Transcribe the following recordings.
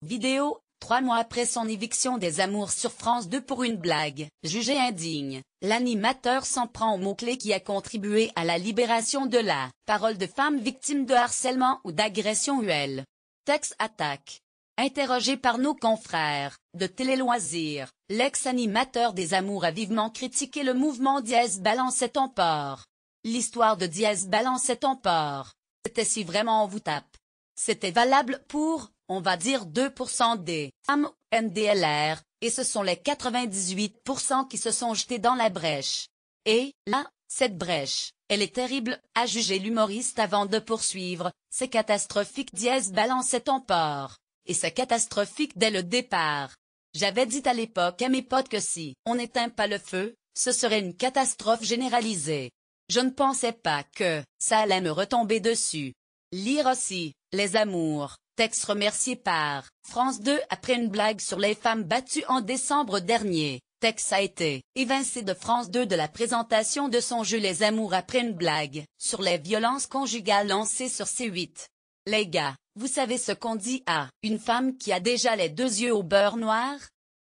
Vidéo, 3 mois après son éviction des Amours sur France 2 pour une blague, jugée indigne, l'animateur s'en prend au mot-clé qui a contribué à la libération de la parole de femmes victimes de harcèlement ou d'agression UL. Texte attaque. Interrogé par nos confrères de Télé-Loisirs, l'ex-animateur des Amours a vivement critiqué le mouvement Dièse balançait ton porc. L'histoire de Dièse balançait ton porc. C'était si vraiment on vous tape. C'était valable pour, on va dire 2% des femmes NDLR, et ce sont les 98% qui se sont jetés dans la brèche. Et, là, cette brèche, elle est terrible, a jugé l'humoriste avant de poursuivre, c'est catastrophique Dièse balançait ton porc. Et c'est catastrophique dès le départ. J'avais dit à l'époque à mes potes que si on n'éteint pas le feu, ce serait une catastrophe généralisée. Je ne pensais pas que ça allait me retomber dessus. Lire aussi, Les Amours, texte remercié par France 2 après une blague sur les femmes battues en décembre dernier. Texte a été évincé de France 2 de la présentation de son jeu Les Amours après une blague sur les violences conjugales lancées sur C8. Les gars, vous savez ce qu'on dit à une femme qui a déjà les 2 yeux au beurre noir?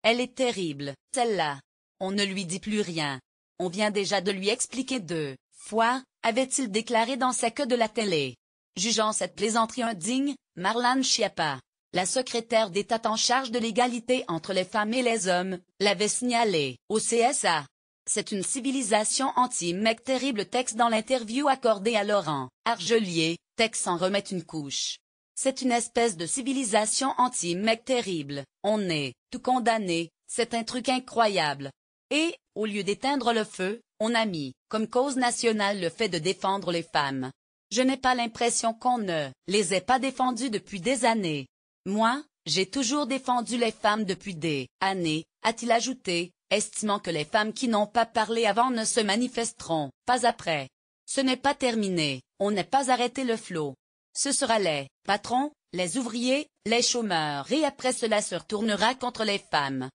Elle est terrible, celle-là. On ne lui dit plus rien. On vient déjà de lui expliquer 2 fois, avait-il déclaré dans sa queue de la télé. Jugeant cette plaisanterie indigne, Marlène Schiappa, la secrétaire d'État en charge de l'égalité entre les femmes et les hommes, l'avait signalé au CSA. C'est une civilisation anti-mec terrible texte dans l'interview accordée à Laurent Argelier, texte en remet une couche. C'est une espèce de civilisation anti-mec terrible, on est tout condamné, c'est un truc incroyable. Et, au lieu d'éteindre le feu, on a mis comme cause nationale le fait de défendre les femmes. Je n'ai pas l'impression qu'on ne les ait pas défendues depuis des années. Moi, j'ai toujours défendu les femmes depuis des années, a-t-il ajouté, estimant que les femmes qui n'ont pas parlé avant ne se manifesteront pas après. Ce n'est pas terminé, on n'est pas arrêté le flot. Ce sera les patrons, les ouvriers, les chômeurs et après cela se retournera contre les femmes.